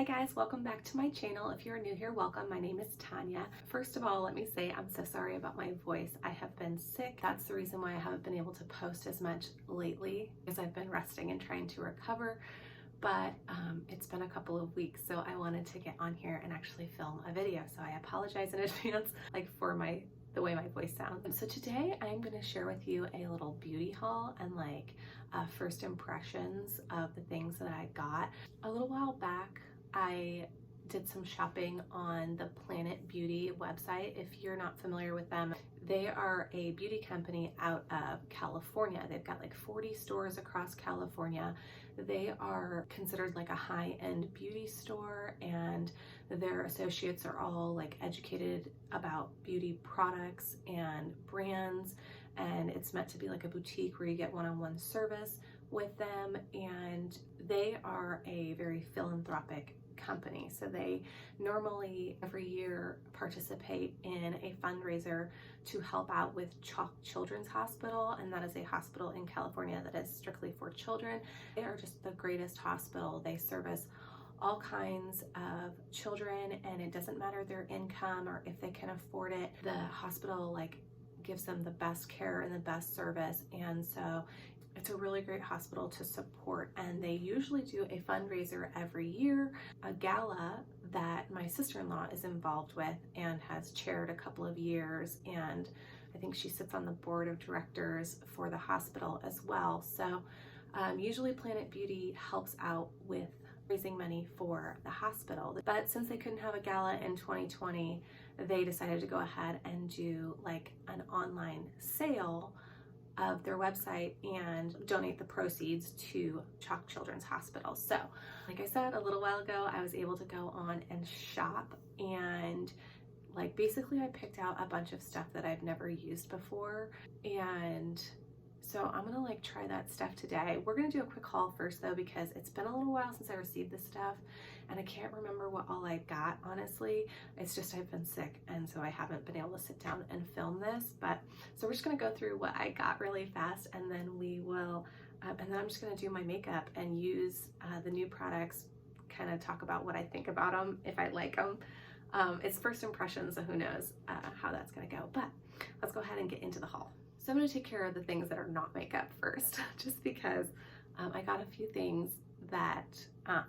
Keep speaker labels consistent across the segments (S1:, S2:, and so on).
S1: Hi guys, welcome back to my channel. If you're new here, welcome. My name is Tanya. First of all, let me say I'm so sorry about my voice. I have been sick. That's the reason why I haven't been able to post as much lately, because I've been resting and trying to recover. But it's been a couple of weeks, so I wanted to get on here and actually film a video. So I apologize in advance, for the way my voice sounds. So today I'm going to share with you a little beauty haul and first impressions of the things that I got. A little while back, I did some shopping on the Planet Beauty website. If you're not familiar with them, they are a beauty company out of California. They've got 40 stores across California. They are considered a high-end beauty store, and their associates are all educated about beauty products and brands, and it's meant to be like a boutique where you get one-on-one service with them. And they are a very philanthropic company. So they normally every year participate in a fundraiser to help out with Chalk Children's Hospital, and that is a hospital in California that is strictly for children. They are just the greatest hospital. They service all kinds of children, and it doesn't matter their income or if they can afford it. The hospital gives them the best care and the best service, and so it's a really great hospital to support. And they usually do a fundraiser every year, a gala that my sister-in-law is involved with and has chaired a couple of years, and I think she sits on the board of directors for the hospital as well. So usually Planet Beauty helps out with raising money for the hospital, but since they couldn't have a gala in 2020, they decided to go ahead and do an online sale of their website and donate the proceeds to Chalk Children's Hospital. So like I said a little while ago, I was able to go on and shop, and basically I picked out a bunch of stuff that I've never used before, and so I'm gonna try that stuff today. We're gonna do a quick haul first though, because it's been a little while since I received this stuff and I can't remember what all I got, honestly. It's just I've been sick, and so I haven't been able to sit down and film this. But so we're just gonna go through what I got really fast, and then we will and then I'm just gonna do my makeup and use the new products, kind of talk about what I think about them, if I like them. It's first impressions, so who knows how that's gonna go. But let's go ahead and get into the haul. So I'm going to take care of the things that are not makeup first, just because I got a few things that,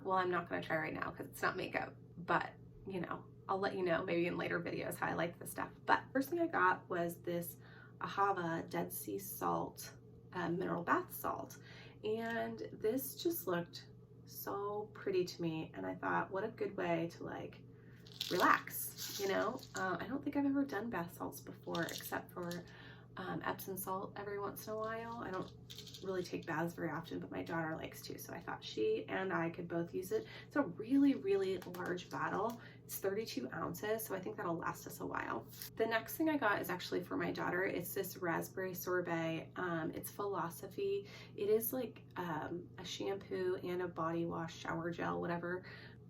S1: well, I'm not going to try right now because it's not makeup, but I'll let you know maybe in later videos how I like this stuff. But first thing I got was this Ahava Dead Sea Salt mineral bath salt, and this just looked so pretty to me, and I thought, what a good way to relax, I don't think I've ever done bath salts before, except for Epsom salt every once in a while. I don't really take baths very often, but my daughter likes to, so I thought she and I could both use it. It's a really, really large bottle. It's 32 ounces, so I think that'll last us a while. The next thing I got is actually for my daughter. It's this raspberry sorbet. It's Philosophy. It is a shampoo and a body wash, shower gel, whatever,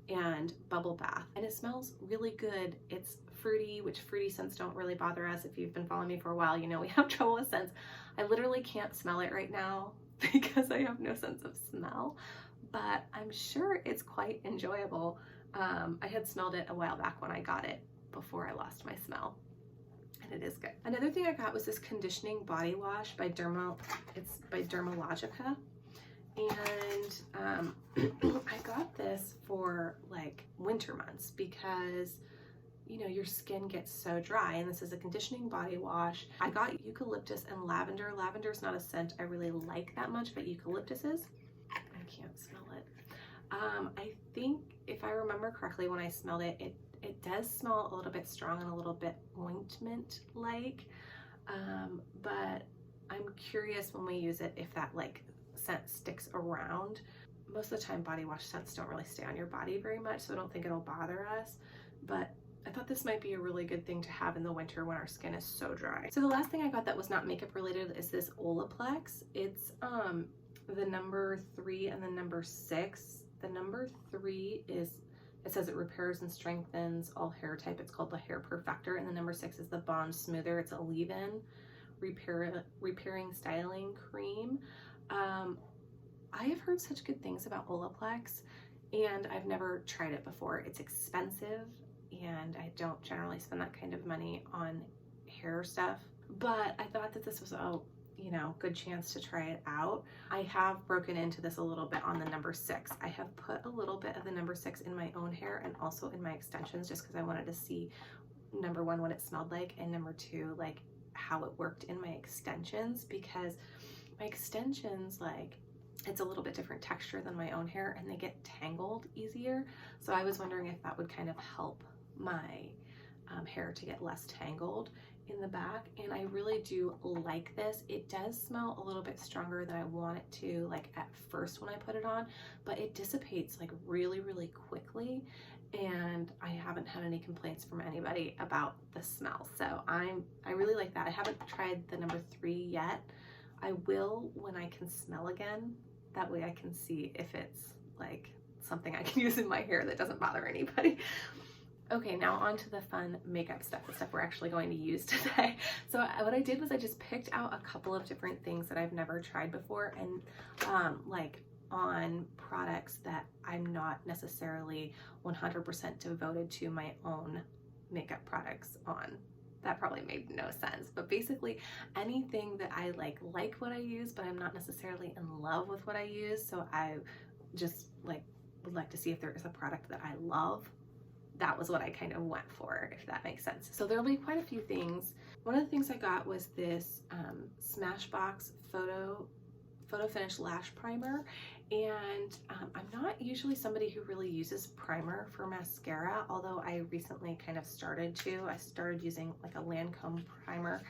S1: and bubble bath, and it smells really good. It's fruity, which fruity scents don't really bother us. If you've been following me for a while, we have trouble with scents. I literally can't smell it right now because I have no sense of smell, but I'm sure it's quite enjoyable. I had smelled it a while back when I got it before I lost my smell, and it is good. Another thing I got was this conditioning body wash by it's by Dermalogica. And I got this for winter months because your skin gets so dry, and this is a conditioning body wash. I got eucalyptus and lavender. Lavender is not a scent I really like that much, but eucalyptus is. I can't smell it. I think if I remember correctly, when I smelled it, it does smell a little bit strong and a little bit ointment like, but I'm curious when we use it if that scent sticks around. Most of the time body wash scents don't really stay on your body very much, so I don't think it'll bother us, but I thought this might be a really good thing to have in the winter when our skin is so dry. So the last thing I got that was not makeup related is this Olaplex. It's the number 3 and the number 6. The number 3 is, it says it repairs and strengthens all hair type. It's called the Hair Perfector, and the number 6 is the Bond Smoother. It's a leave-in repairing styling cream. I have heard such good things about Olaplex, and I've never tried it before. It's expensive, and I don't generally spend that kind of money on hair stuff, but I thought that this was a good chance to try it out. I have broken into this a little bit on the number 6. I have put a little bit of the number 6 in my own hair and also in my extensions, just because I wanted to see, number 1, what it smelled like, and number 2, like how it worked in my extensions, because my extensions, like, it's a little bit different texture than my own hair and they get tangled easier. So I was wondering if that would kind of help my hair to get less tangled in the back. And I really do like this. It does smell a little bit stronger than I want it to, like at first when I put it on, but it dissipates like really, really quickly. And I haven't had any complaints from anybody about the smell. So I really like that. I haven't tried the number 3 yet. I will when I can smell again. That way I can see if it's like something I can use in my hair that doesn't bother anybody. Okay, now on to the fun makeup stuff, the stuff we're actually going to use today. So what I did was I just picked out a couple of different things that I've never tried before, and like on products that I'm not necessarily 100% devoted to my own makeup products on. That probably made no sense, but basically anything that I like what I use, but I'm not necessarily in love with what I use. So I just like would like to see if there is a product that I love. That was what I kind of went for, if that makes sense. So there'll be quite a few things. One of the things I got was this Smashbox Photo Finish Lash Primer. And I'm not usually somebody who really uses primer for mascara, although I recently kind of started to. I started using like a Lancome primer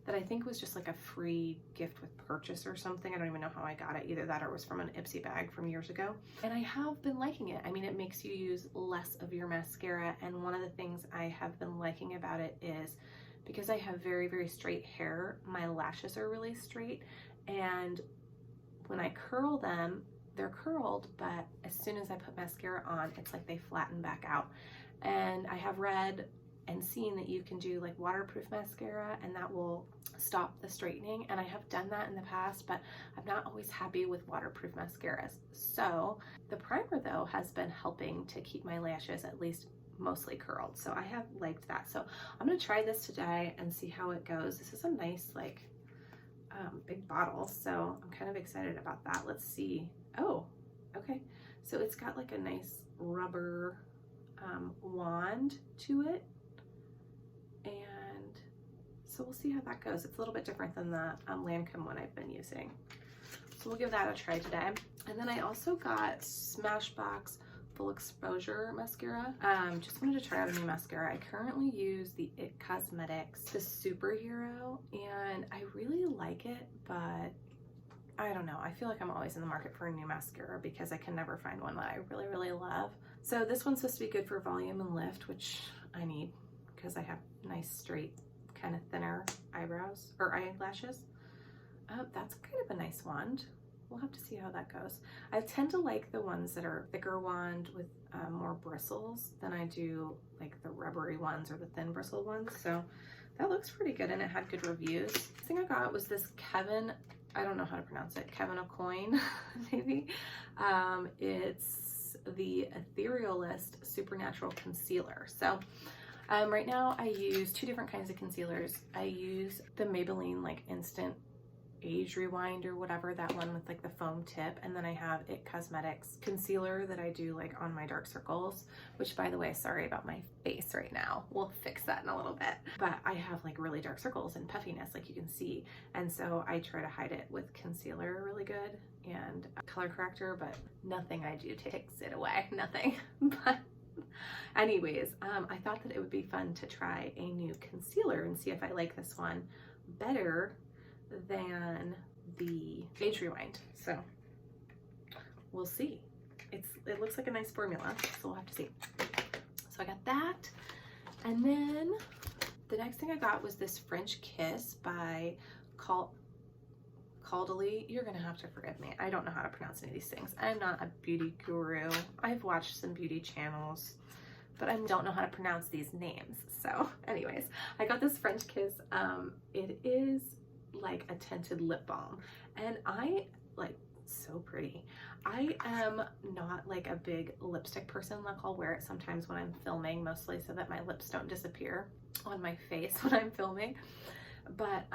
S1: that I think was just like a free gift with purchase or something. I don't even know how I got it. Either that or it was from an Ipsy bag from years ago. And I have been liking it. I mean, it makes you use less of your mascara. And one of the things I have been liking about it is because I have very, very straight hair, my lashes are really straight. And when I curl them, they're curled, but as soon as I put mascara on, it's like they flatten back out. And I have read and seen that you can do like waterproof mascara and that will stop the straightening. And I have done that in the past, but I'm not always happy with waterproof mascaras. So the primer though has been helping to keep my lashes at least mostly curled. So I have liked that. So I'm gonna try this today and see how it goes. This is a nice like big bottle, so I'm kind of excited about that. Let's see. Oh, okay. So it's got like a nice rubber wand to it, and so we'll see how that goes. It's a little bit different than the Lancome one I've been using. So we'll give that a try today. And then I also got Smashbox Full Exposure Mascara. Just wanted to try out a new mascara. I currently use the IT Cosmetics, the Superhero, and I really like it, but I don't know. I feel like I'm always in the market for a new mascara because I can never find one that I really, really love. So this one's supposed to be good for volume and lift, which I need because I have nice, straight, kind of thinner eyebrows or eyelashes. That's kind of a nice wand. We'll have to see how that goes. I tend to like the ones that are thicker wand with more bristles than I do like the rubbery ones or the thin bristle ones. So that looks pretty good and it had good reviews. The thing I got was this I don't know how to pronounce it, Kevin O'Coin, maybe. It's the Etherealist Supernatural Concealer. So right now I use 2 different kinds of concealers. I use the Maybelline like Instant Age Rewind or whatever, that one with like the foam tip, and then I have IT Cosmetics concealer that I do like on my dark circles, which by the way, sorry about my face right now, we'll fix that in a little bit, but I have like really dark circles and puffiness like you can see, and so I try to hide it with concealer really good and color corrector, but nothing I do takes it away, nothing. But anyways, I thought that it would be fun to try a new concealer and see if I like this one better than the Age Rewind. So we'll see. It looks like a nice formula, so we'll have to see. So I got that, and then the next thing I got was this French Kiss by Caudalie. You're gonna have to forgive me. I don't know how to pronounce any of these things. I'm not a beauty guru. I've watched some beauty channels, but I don't know how to pronounce these names. So anyways, I got this French Kiss. It is like a tinted lip balm, and I like so pretty. I am not like a big lipstick person. Like I'll wear it sometimes when I'm filming, mostly so that my lips don't disappear on my face when I'm filming. But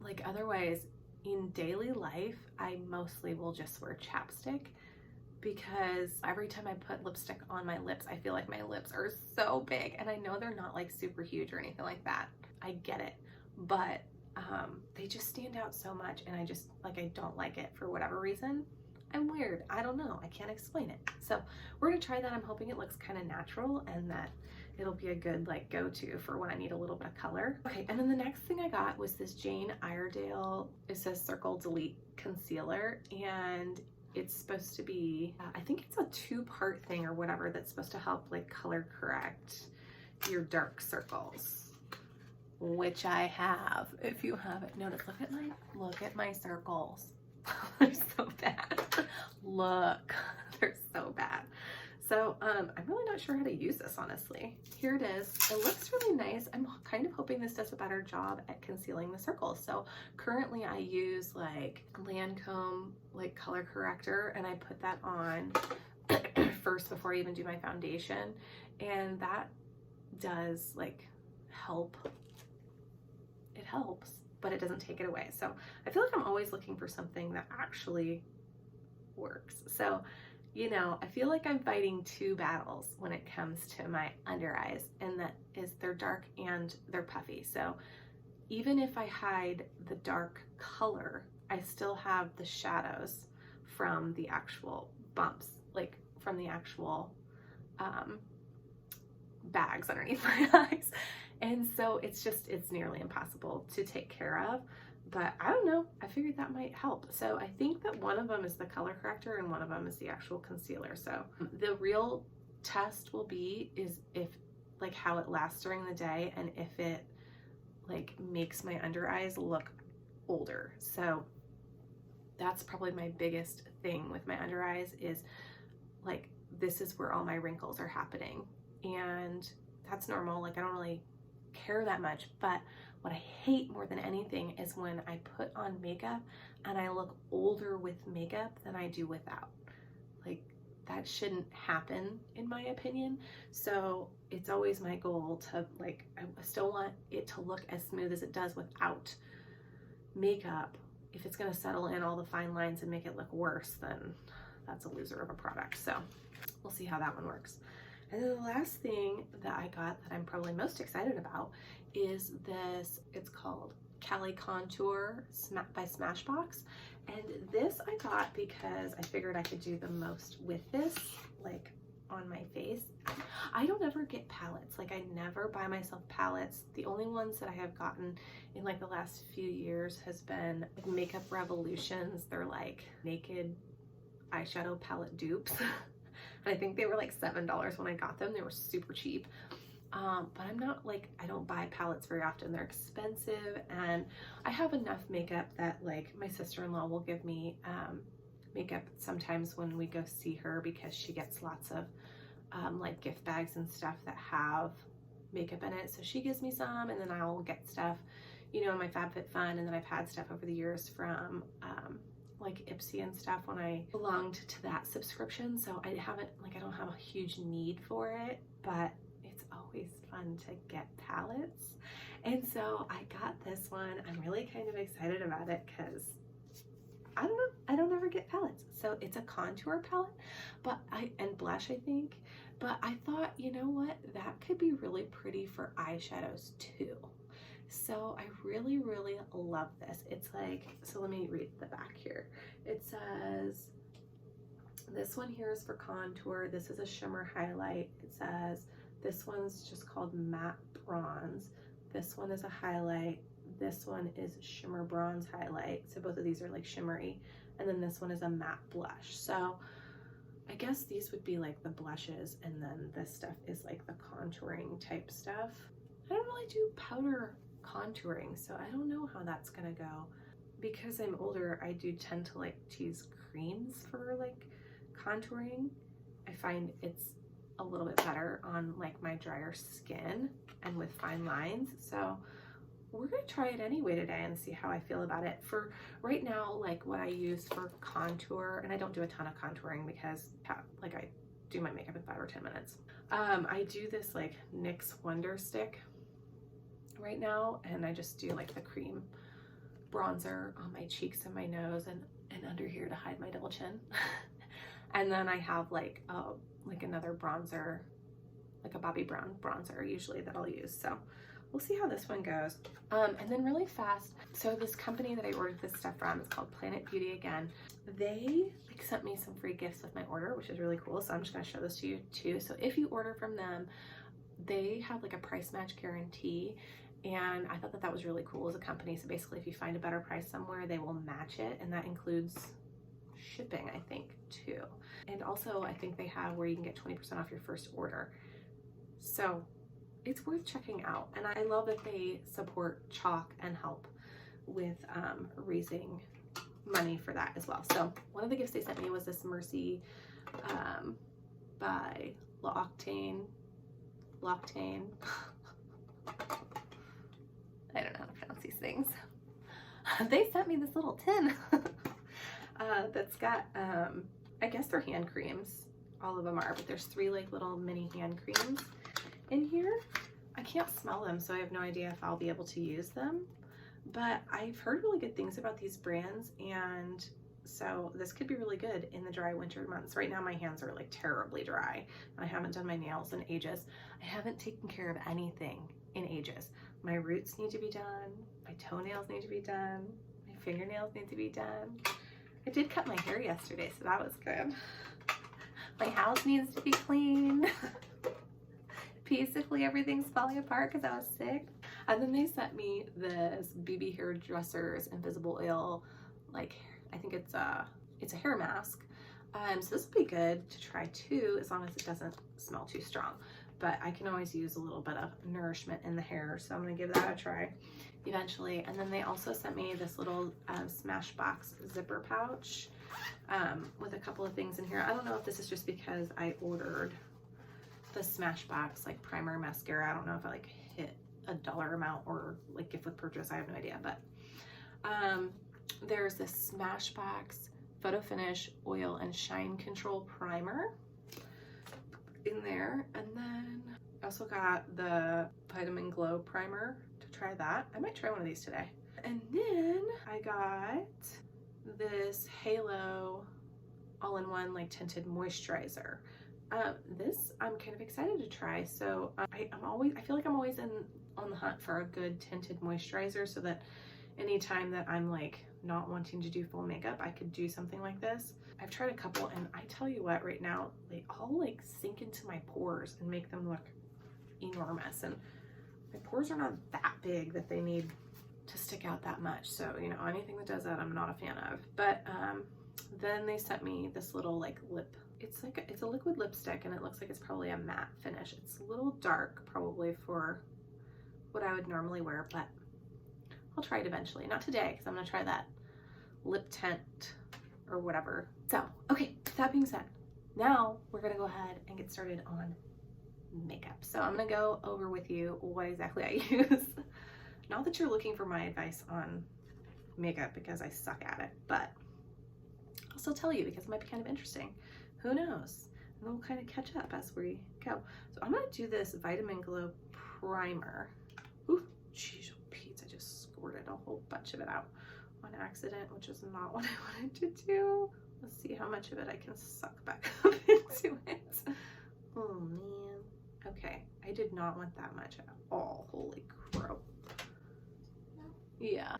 S1: like otherwise in daily life, I mostly will just wear chapstick, because every time I put lipstick on my lips, I feel like my lips are so big. And I know they're not like super huge or anything like that. I get it. But they just stand out so much, and I just like, I don't like it for whatever reason. I'm weird. I don't know. I can't explain it. So we're gonna try that. I'm hoping it looks kind of natural and that it'll be a good like go-to for when I need a little bit of color. Okay, and then the next thing I got was this Jane Iredale, it says Circle Delete Concealer, and it's supposed to be, I think it's a 2-part thing or whatever that's supposed to help like color correct your dark circles, which I have. If you haven't noticed, look at my circles. They're so bad. Look, they're so bad. So I'm really not sure how to use this, honestly. Here it is. It looks really nice. I'm kind of hoping this does a better job at concealing the circles. So currently I use like Lancome like color corrector, and I put that on first before I even do my foundation, and that does like help. It helps, but it doesn't take it away. So I feel like I'm always looking for something that actually works. So, you know, I feel like I'm fighting 2 battles when it comes to my under eyes, and that is they're dark and they're puffy. So even if I hide the dark color, I still have the shadows from the actual bumps, like from the actual bags underneath my eyes. And so it's nearly impossible to take care of. But I don't know, I figured that might help. So I think that one of them is the color corrector and one of them is the actual concealer. So the real test will be if like how it lasts during the day, and if it like makes my under eyes look older. So that's probably my biggest thing with my under eyes, is like, this is where all my wrinkles are happening. And that's normal. Like I don't really care that much, but what I hate more than anything is when I put on makeup and I look older with makeup than I do without. Like that shouldn't happen in my opinion. So it's always my goal to like, I still want it to look as smooth as it does without makeup. If it's gonna settle in all the fine lines and make it look worse, then that's a loser of a product. So we'll see how that one works. And then the last thing that I got that I'm probably most excited about is this. It's called Cali Contour by Smashbox. And this I got because I figured I could do the most with this, like on my face. I don't ever get palettes. Like I never buy myself palettes. The only ones that I have gotten in like the last few years has been like Makeup Revolutions. They're like naked eyeshadow palette dupes. And I think they were like $7 when I got them. They were super cheap. But I'm not like, I don't buy palettes very often. They're expensive, and I have enough makeup that like my sister-in-law will give me makeup sometimes when we go see her, because she gets lots of like gift bags and stuff that have makeup in it. So she gives me some, and then I'll get stuff, you know, in my FabFitFun. And then I've had stuff over the years from like Ipsy and stuff when I belonged to that subscription. So I don't have a huge need for it, but it's always fun to get palettes. And so I got this one. I'm really kind of excited about it because I don't know, I don't ever get palettes. So it's a contour palette, and blush, I think. But I thought, you know what, that could be really pretty for eyeshadows too. So I really, really love this. It's like, so let me read the back here. It says, this one here is for contour. This is a shimmer highlight. It says, this one's just called matte bronze. This one is a highlight. This one is shimmer bronze highlight. So both of these are like shimmery. And then this one is a matte blush. So I guess these would be like the blushes, and then this stuff is like the contouring type stuff. I don't really do powder contouring, so I don't know how that's gonna go. Because I'm older, I do tend to like to use creams for like contouring. I find it's a little bit better on like my drier skin and with fine lines. So we're gonna try it anyway today and see how I feel about it. For right now, like what I use for contour, and I don't do a ton of contouring because like I do my makeup in 5 or 10 minutes. I do this like NYX Wonder Stick right now, and I just do like the cream bronzer on my cheeks and my nose and under here to hide my double chin. And then I have like another bronzer, like a Bobbi Brown bronzer usually that I'll use. So we'll see how this one goes. And then really fast, so this company that I ordered this stuff from is called Planet Beauty again. They like sent me some free gifts with my order, which is really cool. So I'm just gonna show this to you too. So if you order from them, they have like a price match guarantee. And I thought that that was really cool as a company. So basically if you find a better price somewhere, they will match it. And that includes shipping, I think, too. And also I think they have where you can get 20% off your first order. So it's worth checking out. And I love that they support Chalk and help with raising money for that as well. So one of the gifts they sent me was this Mercy by L'Occitane. I don't know how to pronounce these things. They sent me this little tin that's got, I guess they're hand creams. All of them are, but there's 3 like little mini hand creams in here. I can't smell them, so I have no idea if I'll be able to use them. But I've heard really good things about these brands, and so this could be really good in the dry winter months. Right now my hands are like terribly dry. I haven't done my nails in ages. I haven't taken care of anything in ages. My roots need to be done. My toenails need to be done. My fingernails need to be done. I did cut my hair yesterday, so that was good. My house needs to be cleaned. Basically everything's falling apart because I was sick. And then they sent me this BB Hairdresser's Invisible Oil, like I think it's a hair mask. So this will be good to try too, as long as it doesn't smell too strong. But I can always use a little bit of nourishment in the hair, so I'm gonna give that a try eventually. And then they also sent me this little Smashbox zipper pouch with a couple of things in here. I don't know if this is just because I ordered the Smashbox like primer mascara. I don't know if I like hit a dollar amount or like gift with purchase. I have no idea, but there's this Smashbox Photo Finish Oil and Shine Control Primer in there. And then I also got the Vitamin Glow Primer to try that. I might try one of these today. And then I got this Halo all-in-one like tinted moisturizer. This I'm kind of excited to try. So I feel like I'm always on the hunt for a good tinted moisturizer, so that anytime that I'm like not wanting to do full makeup, I could do something like this. I've tried a couple, and I tell you what, right now they all like sink into my pores and make them look enormous, and my pores are not that big that they need to stick out that much. So, you know, anything that does that I'm not a fan of. But then they sent me this little like lip, it's a liquid lipstick, and it looks like it's probably a matte finish. It's a little dark probably for what I would normally wear, but I'll try it eventually. Not today, because I'm gonna try that lip tint or whatever. So, okay, that being said, now we're gonna go ahead and get started on makeup. So I'm gonna go over with you what exactly I use. Not that you're looking for my advice on makeup, because I suck at it, but I'll still tell you because it might be kind of interesting. Who knows? And then we'll kind of catch up as we go. So I'm gonna do this Vitamin Glow Primer. Ooh, jeez, Pete, I just squirted a whole bunch of it out on accident, which is not what I wanted to do. Let's see how much of it I can suck back up into it. Oh man. Okay, I did not want that much at all. Holy crow. Yeah.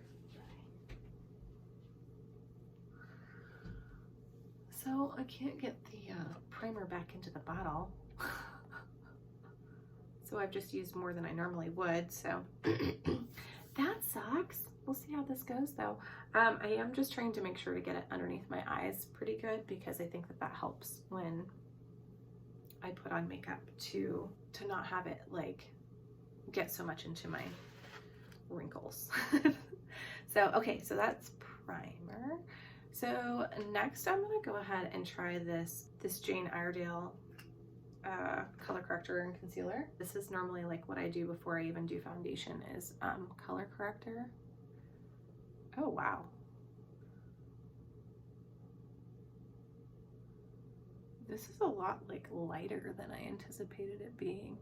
S1: So I can't get the primer back into the bottle. So I've just used more than I normally would, so that sucks. We'll see how this goes though. I am just trying to make sure to get it underneath my eyes pretty good, because I think that that helps when I put on makeup to not have it like get so much into my wrinkles. So, okay, so that's primer. So next I'm gonna go ahead and try this Jane Iredale color corrector and concealer. This is normally like what I do before I even do foundation is color corrector. Oh, wow. This is a lot like lighter than I anticipated it being.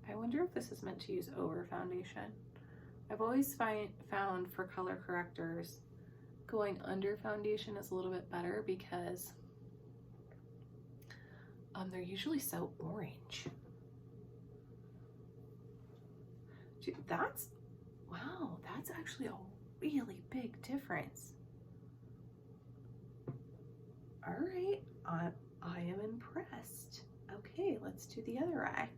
S1: I wonder if this is meant to use over foundation. I've always found for color correctors, going under foundation is a little bit better because they're usually so orange. Dude, wow, that's actually a really big difference. All right, I am impressed. Okay, let's do the other eye.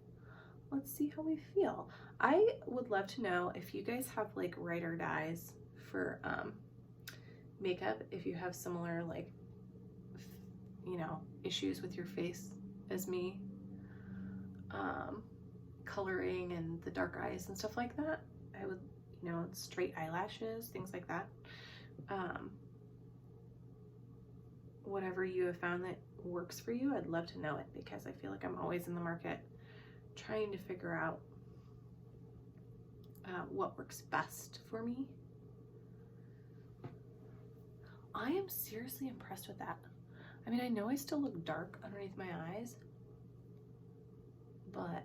S1: Let's see how we feel. I would love to know if you guys have like ride or dies for makeup, if you have similar like, you know, issues with your face as me, coloring and the dark eyes and stuff like that. I would, you know, straight eyelashes, things like that. Whatever you have found that works for you, I'd love to know it, because I feel like I'm always in the market trying to figure out what works best for me. I am seriously impressed with that. I mean, I know I still look dark underneath my eyes, but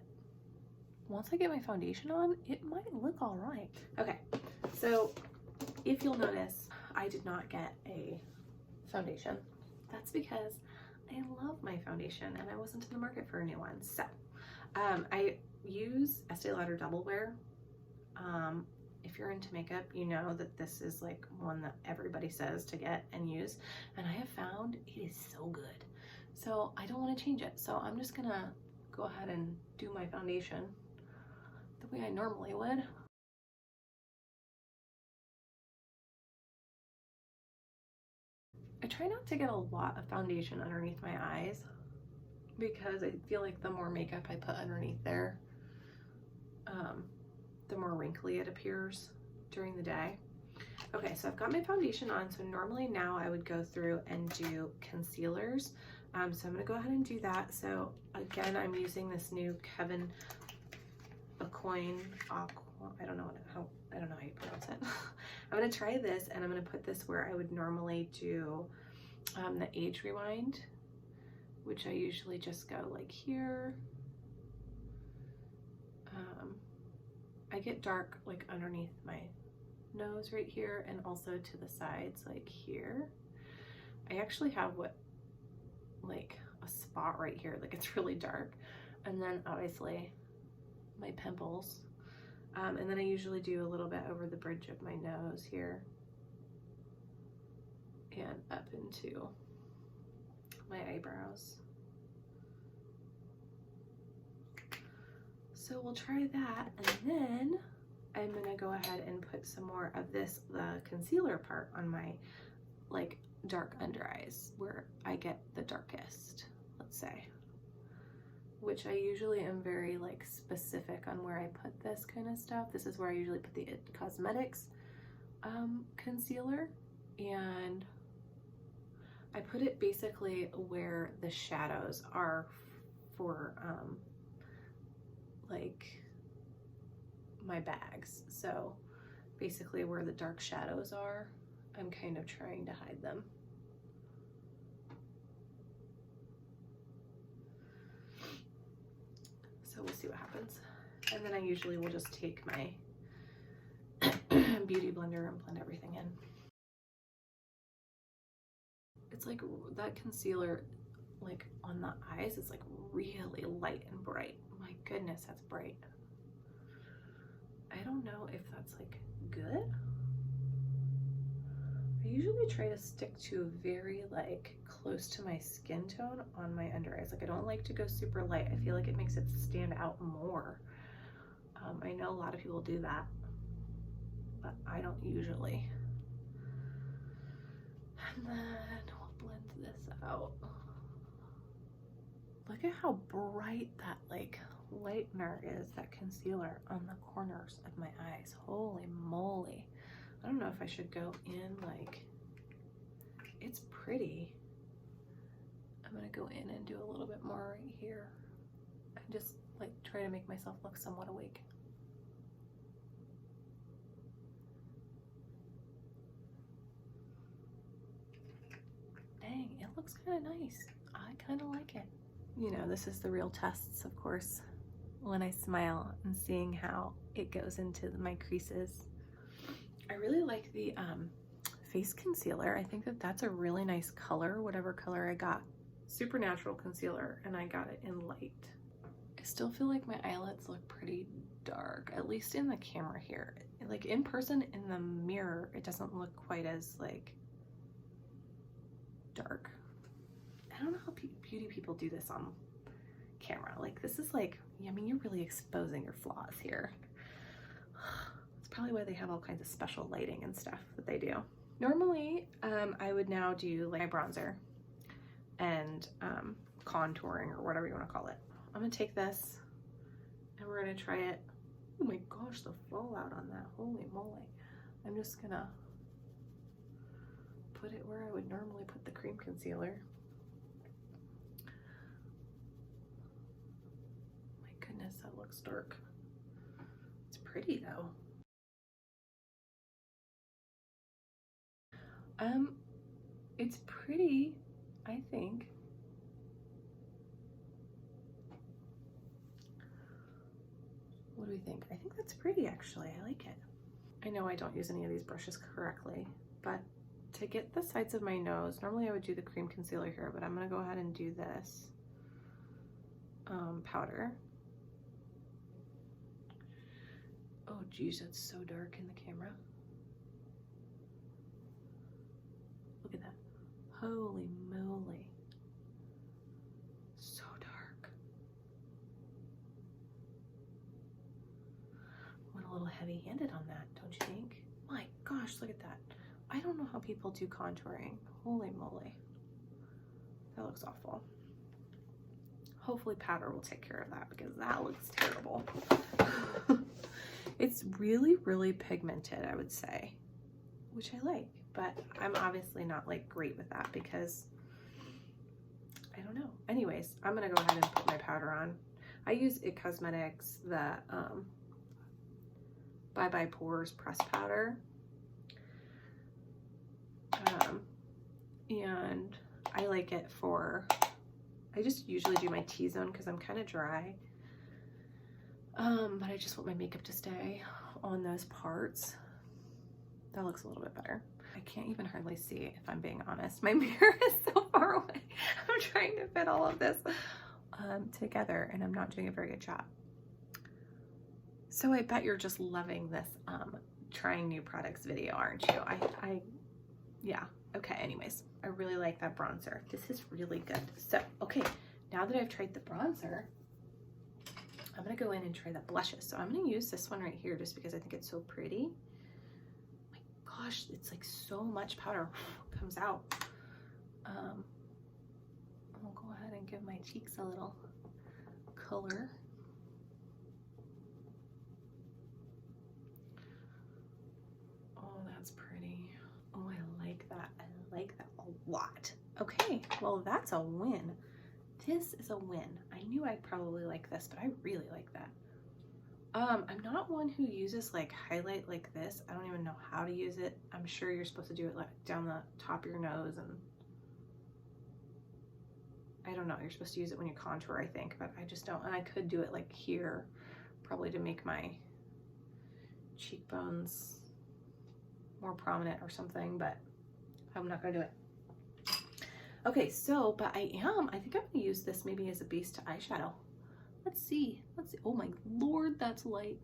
S1: once I get my foundation on, it might look all right. Okay, so if you'll notice, I did not get a foundation. That's because I love my foundation and I wasn't in the market for a new one. So I use Estee Lauder Double Wear. If you're into makeup, you know that this is like one that everybody says to get and use, and I have found it is so good. So I don't want to change it. So I'm just gonna go ahead and do my foundation the way I normally would. I try not to get a lot of foundation underneath my eyes because I feel like the more makeup I put underneath there, the more wrinkly it appears during the day. Okay, so I've got my foundation on. So normally now I would go through and do concealers. So I'm gonna go ahead and do that. So again, I'm using this new Kevin Aucoin, I don't know how you pronounce it. I'm gonna try this, and I'm gonna put this where I would normally do the age rewind, which I usually just go like here. I get dark like underneath my nose right here, and also to the sides like here. I actually have like a spot right here, like it's really dark, and then obviously my pimples, and then I usually do a little bit over the bridge of my nose here and up into my eyebrows. So we'll try that, and then I'm gonna go ahead and put some more of this, the concealer part, on my like dark under eyes where I get the darkest, let's say, which I usually am very like specific on where I put this kind of stuff. This is where I usually put the It Cosmetics concealer, and I put it basically where the shadows are for like my bags. So basically where the dark shadows are, I'm kind of trying to hide them. So we'll see what happens. And then I usually will just take my beauty blender and blend everything in. It's like that concealer, like on the eyes, it's like really light and bright. My goodness, that's bright. I don't know if that's like good. I usually try to stick to very like close to my skin tone on my under eyes. Like I don't like to go super light. I feel like it makes it stand out more. I know a lot of people do that, but I don't usually. And then we'll blend this out. Look at how bright that like lightener is, that concealer on the corners of my eyes. Holy moly. I don't know if I should go in like, it's pretty. I'm gonna go in and do a little bit more right here and just like try to make myself look somewhat awake. Dang, it looks kind of nice. I kind of like it. You know, this is the real tests, of course, when I smile and seeing how it goes into my creases. I really like the face concealer. I think that that's a really nice color, whatever color I got. Supernatural concealer, and I got it in light. I still feel like my eyelids look pretty dark, at least in the camera here. Like in person, in the mirror, it doesn't look quite as like dark. I don't know how beauty people do this on camera. Like this is like, I mean, you're really exposing your flaws here. It's probably why they have all kinds of special lighting and stuff that they do. Normally, I would now do like my bronzer and contouring or whatever you want to call it. I'm gonna take this and we're gonna try it. Oh my gosh, the fallout on that, holy moly. I'm just gonna put it where I would normally put the cream concealer. My goodness, that looks dark. It's pretty though. It's pretty, I think. What do we think? I think that's pretty actually. I like it. I know I don't use any of these brushes correctly, but to get the sides of my nose, normally I would do the cream concealer here, but I'm gonna go ahead and do this powder. Oh geez, that's so dark in the camera. Look at that. Holy moly. So dark. Went a little heavy-handed on that, don't you think? My gosh, look at that. I don't know how people do contouring. Holy moly. That looks awful. Hopefully powder will take care of that because that looks terrible. It's really, really pigmented, I would say, which I like, but I'm obviously not like great with that because I don't know. Anyways, I'm gonna go ahead and put my powder on. I use IT Cosmetics, the Bye Bye Pores press powder. And I like it for, I just usually do my T-zone because I'm kind of dry. But I just want my makeup to stay on those parts. That looks a little bit better. I can't even hardly see if I'm being honest. My mirror is so far away. I'm trying to fit all of this together and I'm not doing a very good job. So I bet you're just loving this trying new products video, aren't you? Yeah, okay, anyways. I really like that bronzer. This is really good. So, okay, now that I've tried the bronzer, I'm gonna go in and try the blushes. So I'm gonna use this one right here just because I think it's so pretty. My gosh, it's like so much powder comes out. I'll go ahead and give my cheeks a little color. Oh, that's pretty. Oh, I like that. I like that a lot. Okay, well, that's a win. This is a win. I knew I'd probably like this, but I really like that. I'm not one who uses like highlight like this. I don't even know how to use it. I'm sure you're supposed to do it like down the top of your nose, and I don't know. You're supposed to use it when you contour, I think, but I just don't. And I could do it like here, probably to make my cheekbones more prominent or something, but I'm not gonna do it. Okay, so, but I think I'm gonna use this maybe as a base to eyeshadow. Let's see. Oh my Lord, that's light.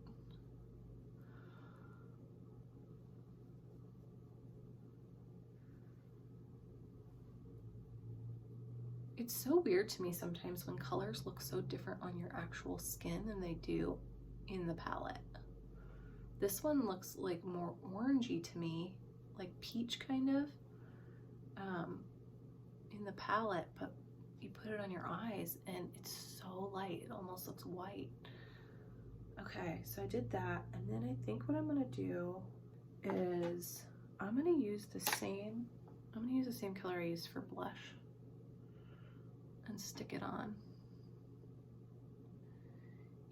S1: It's so weird to me sometimes when colors look so different on your actual skin than they do in the palette. This one looks like more orangey to me, like peach kind of, in the palette, but you put it on your eyes and it's so light, it almost looks white. Okay, so I did that, and then I think what I'm gonna do is I'm gonna use the same color I used for blush and stick it on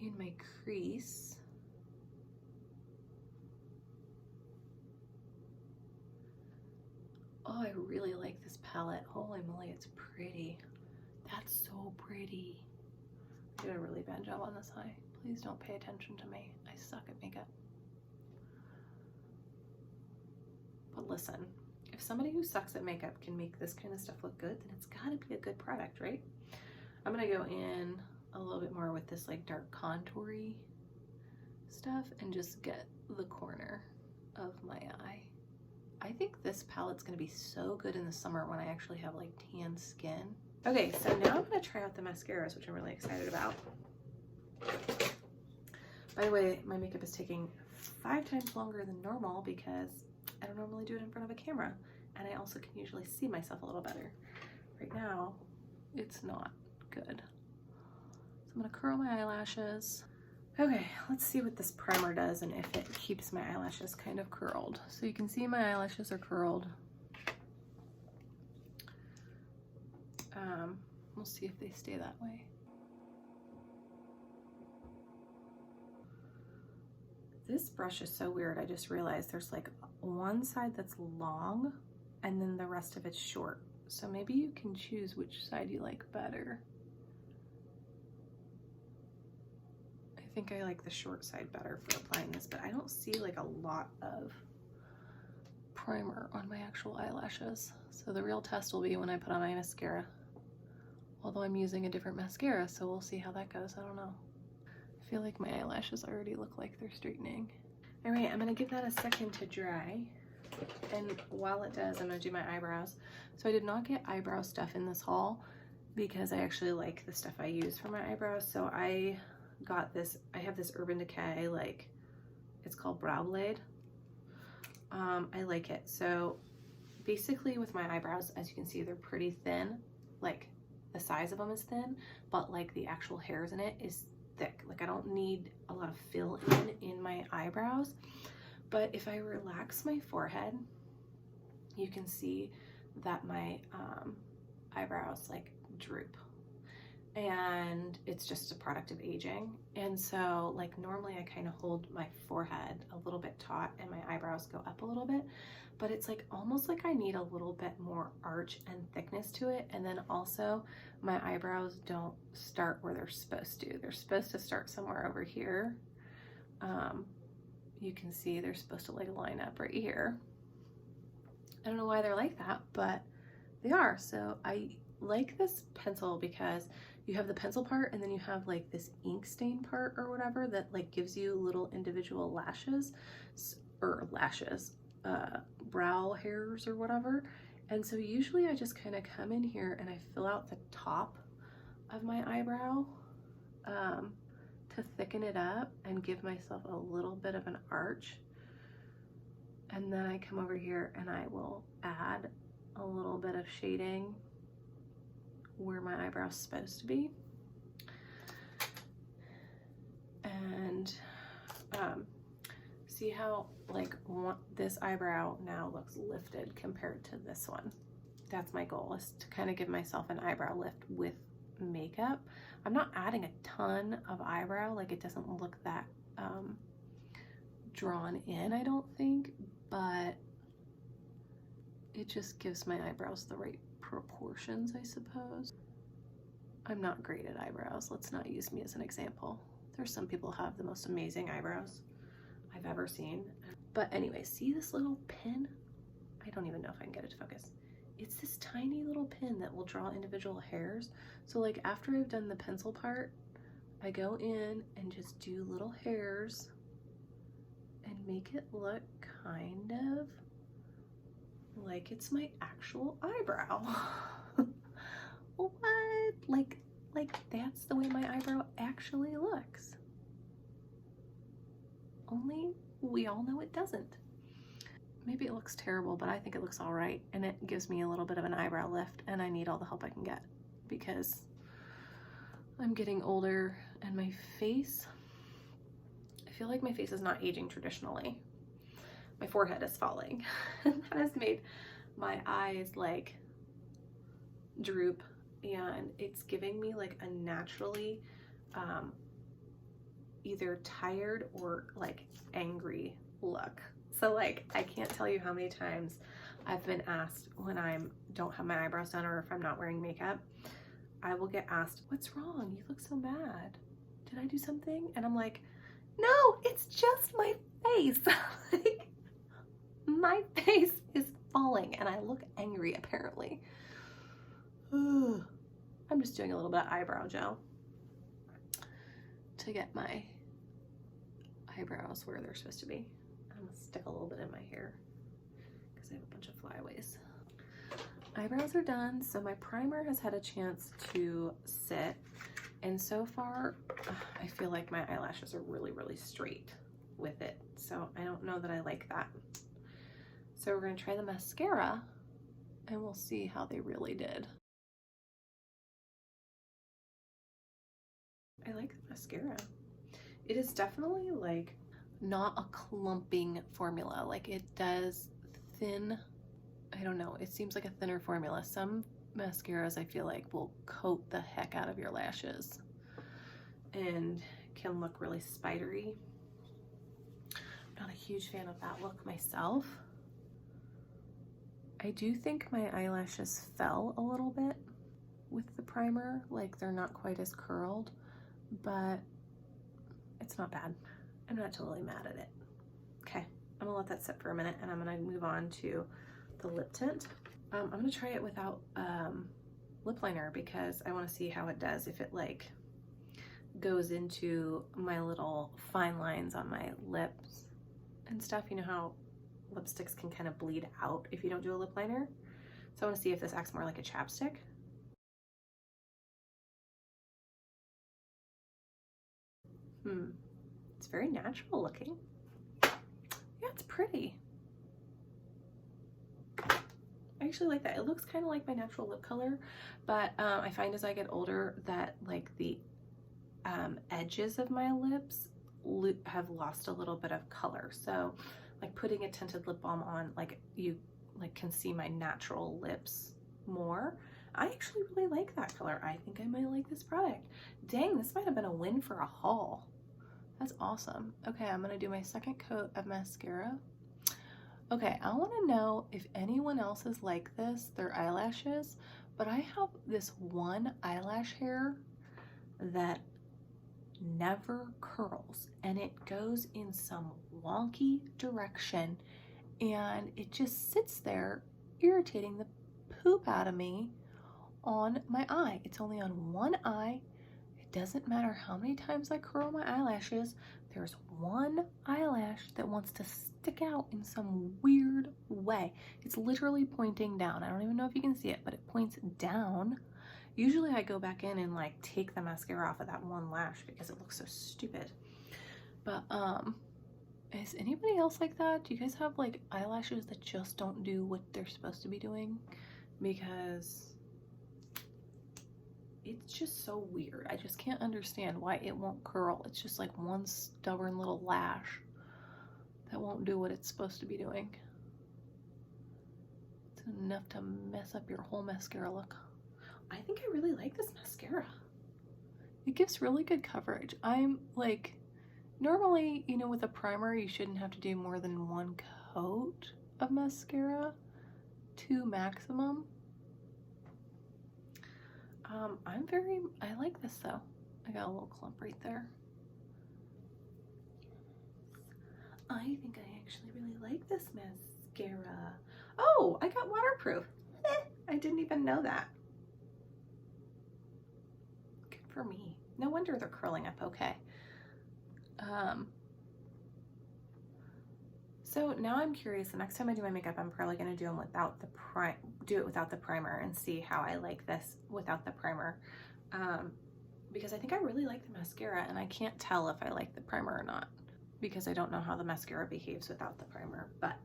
S1: in my crease. Oh, I really like this palette. Holy moly, it's pretty. That's so pretty. I did a really bad job on this eye. Please don't pay attention to me. I suck at makeup. But listen, if somebody who sucks at makeup can make this kind of stuff look good, then it's gotta be a good product, right? I'm gonna go in a little bit more with this like dark contoury stuff and just get the corner of my eye. I think this palette's gonna be so good in the summer when I actually have like tan skin. Okay, so now I'm gonna try out the mascaras, which I'm really excited about. By the way, my makeup is taking 5 times longer than normal because I don't normally do it in front of a camera, and I also can usually see myself a little better. Right now, it's not good. So I'm gonna curl my eyelashes. Okay, let's see what this primer does and if it keeps my eyelashes kind of curled. So you can see my eyelashes are curled. We'll see if they stay that way. This brush is so weird. I just realized there's like one side that's long and then the rest of it's short. So maybe you can choose which side you like better. I think I like the short side better for applying this, but I don't see like a lot of primer on my actual eyelashes. So the real test will be when I put on my mascara. Although I'm using a different mascara, so we'll see how that goes. I don't know. I feel like my eyelashes already look like they're straightening. All right, I'm gonna give that a second to dry. And while it does, I'm gonna do my eyebrows. So I did not get eyebrow stuff in this haul because I actually like the stuff I use for my eyebrows. So I got this, I have this Urban Decay, like, it's called Brow Blade. I like it. So basically with my eyebrows, as you can see, they're pretty thin. Like the size of them is thin, but like the actual hairs in it is thick. Like I don't need a lot of fill in my eyebrows. But if I relax my forehead, you can see that my eyebrows like droop. And it's just a product of aging. And so like normally I kind of hold my forehead a little bit taut and my eyebrows go up a little bit, but it's like almost like I need a little bit more arch and thickness to it. And then also my eyebrows don't start where they're supposed to. They're supposed to start somewhere over here. You can see they're supposed to like line up right here. I don't know why they're like that, but they are. So I like this pencil because you have the pencil part and then you have like this ink stain part or whatever that like gives you little individual lashes or brow hairs or whatever. And so usually I just kind of come in here and I fill out the top of my eyebrow to thicken it up and give myself a little bit of an arch. And then I come over here and I will add a little bit of shading where my eyebrow's supposed to be. And see how like this eyebrow now looks lifted compared to this one. That's my goal, is to kind of give myself an eyebrow lift with makeup. I'm not adding a ton of eyebrow, like it doesn't look that drawn in, I don't think, but it just gives my eyebrows the right proportions, I suppose. I'm not great at eyebrows. Let's not use me as an example. There's some people who have the most amazing eyebrows I've ever seen. But anyway, see this little pin? I don't even know if I can get it to focus. It's this tiny little pin that will draw individual hairs. So like after I've done the pencil part, I go in and just do little hairs and make it look kind of like it's my actual eyebrow. What? Like that's the way my eyebrow actually looks. Only we all know it doesn't. Maybe it looks terrible, but I think it looks all right, and it gives me a little bit of an eyebrow lift, and I need all the help I can get. because I'm getting older and my face, I feel like my face is not aging traditionally. My forehead is falling. That has made my eyes like droop, and it's giving me like a naturally either tired or like angry look. So like I can't tell you how many times I've been asked when I don't have my eyebrows done or if I'm not wearing makeup, I will get asked, what's wrong? You look so mad. Did I do something? And I'm like, no, it's just my face. Like, my face is falling and I look angry apparently. I'm just doing a little bit of eyebrow gel to get my eyebrows where they're supposed to be. I'm gonna stick a little bit in my hair because I have a bunch of flyaways. Eyebrows are done, so my primer has had a chance to sit, and so far I feel like my eyelashes are really, really straight with it, so I don't know that I like that. So we're gonna try the mascara and we'll see how they really did. I like the mascara. It is definitely like not a clumping formula. Like it does thin, I don't know, it seems like a thinner formula. Some mascaras I feel like will coat the heck out of your lashes and can look really spidery. I'm not a huge fan of that look myself. I do think my eyelashes fell a little bit with the primer, like they're not quite as curled, but it's not bad. I'm not totally mad at it. Okay, I'm gonna let that sit for a minute and I'm gonna move on to the lip tint. I'm gonna try it without lip liner because I wanna see how it does, if it like goes into my little fine lines on my lips and stuff. You know how lipsticks can kind of bleed out if you don't do a lip liner? So I wanna see if this acts more like a chapstick. It's very natural looking. Yeah, it's pretty. I actually like that. It looks kind of like my natural lip color, but I find as I get older that like the edges of my lips have lost a little bit of color. So like putting a tinted lip balm on, like you like can see my natural lips more. I actually really like that color. I think I might like this product. Dang, this might have been a win for a haul. That's awesome. Okay, I'm gonna do my second coat of mascara. Okay, I wanna know if anyone else is like this, their eyelashes, but I have this one eyelash hair that never curls and it goes in some wonky direction and it just sits there irritating the poop out of me on my eye. It's only on one eye. It doesn't matter how many times I curl my eyelashes, there's one eyelash that wants to stick out in some weird way. It's literally pointing down. I don't even know if you can see it, but it points down. Usually I go back in and like take the mascara off of that one lash because it looks so stupid. But is anybody else like that? Do you guys have like eyelashes that just don't do what they're supposed to be doing? Because it's just so weird. I just can't understand why it won't curl. It's just like one stubborn little lash that won't do what it's supposed to be doing. It's enough to mess up your whole mascara look. I think I really like this mascara. It gives really good coverage. I'm like, normally, you know, with a primer, you shouldn't have to do more than one coat of mascara, 2 maximum. I like this though. I got a little clump right there. I think I actually really like this mascara. Oh, I got waterproof. I didn't even know that. Good for me. No wonder they're curling up okay. So now I'm curious, the next time I do my makeup, I'm probably gonna do them without the primer and see how I like this without the primer. Because I think I really like the mascara and I can't tell if I like the primer or not because I don't know how the mascara behaves without the primer, but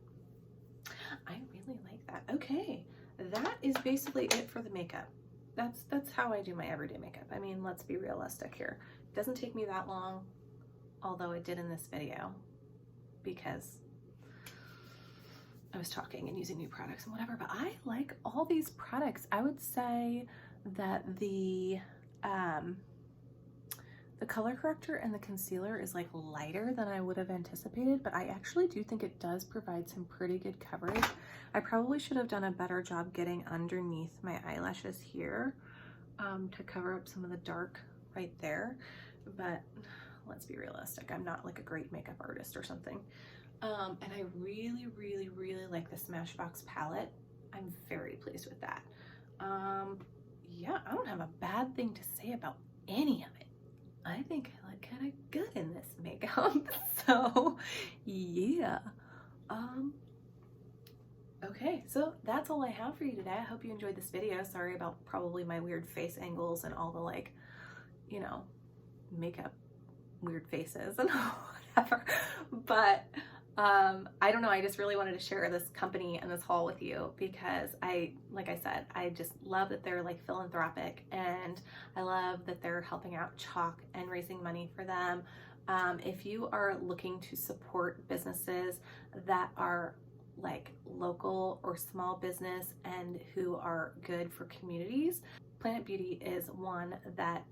S1: I really like that. Okay, that is basically it for the makeup. that's how I do my everyday makeup. I mean, let's be realistic here. It doesn't take me that long, although it did in this video because I was talking and using new products and whatever, but I like all these products. I would say that the color corrector and the concealer is like lighter than I would have anticipated, but I actually do think it does provide some pretty good coverage. I probably should have done a better job getting underneath my eyelashes here to cover up some of the dark right there, but let's be realistic. I'm not like a great makeup artist or something. And I really, really, really like the Smashbox palette. I'm very pleased with that. Yeah, I don't have a bad thing to say about any of it. I think I look kind of good in this makeup. So yeah. Okay, so that's all I have for you today. I hope you enjoyed this video. Sorry about probably my weird face angles and all the, like, you know, makeup weird faces and whatever. But I don't know, I just really wanted to share this company and this haul with you because like I said, I just love that they're like philanthropic, and I love that they're helping out Chalk and raising money for them. If you are looking to support businesses that are like local or small business and who are good for communities, Planet Beauty is one that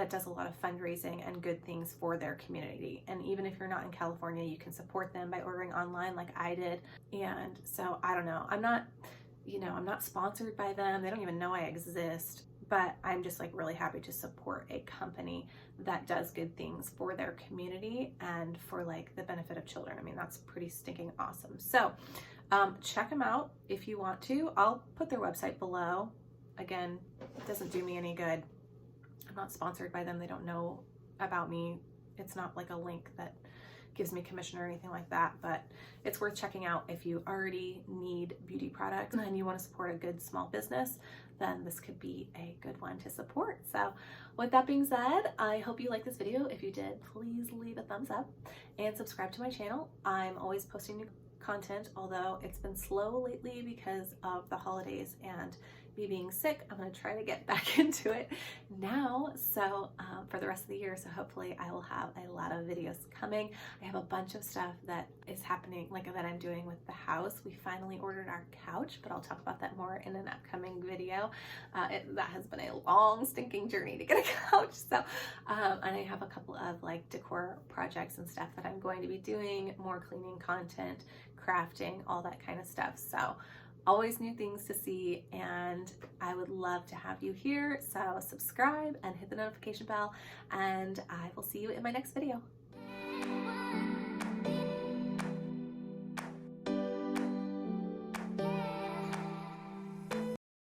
S1: does a lot of fundraising and good things for their community. And even if you're not in California, you can support them by ordering online like I did. And so I don't know, I'm not sponsored by them. They don't even know I exist, but I'm just like really happy to support a company that does good things for their community and for like the benefit of children. I mean, that's pretty stinking awesome. So check them out if you want to. I'll put their website below. Again, it doesn't do me any good. I'm not sponsored by them. They don't know about me. It's not like a link that gives me commission or anything like that, but it's worth checking out if you already need beauty products and you want to support a good small business, then this could be a good one to support. So with that being said, I hope you liked this video. If you did, please leave a thumbs up and subscribe to my channel. I'm always posting new content, although it's been slow lately because of the holidays and me being sick. I'm going to try to get back into it now, so for the rest of the year. So hopefully I will have a lot of videos coming. I have a bunch of stuff that is happening, like that I'm doing with the house. We finally ordered our couch, but I'll talk about that more in an upcoming video. That has been a long stinking journey to get a couch. So and I have a couple of like decor projects and stuff that I'm going to be doing, more cleaning content, crafting, all that kind of stuff. So always new things to see, and I would love to have you here. So subscribe and hit the notification bell, and I will see you in my next video.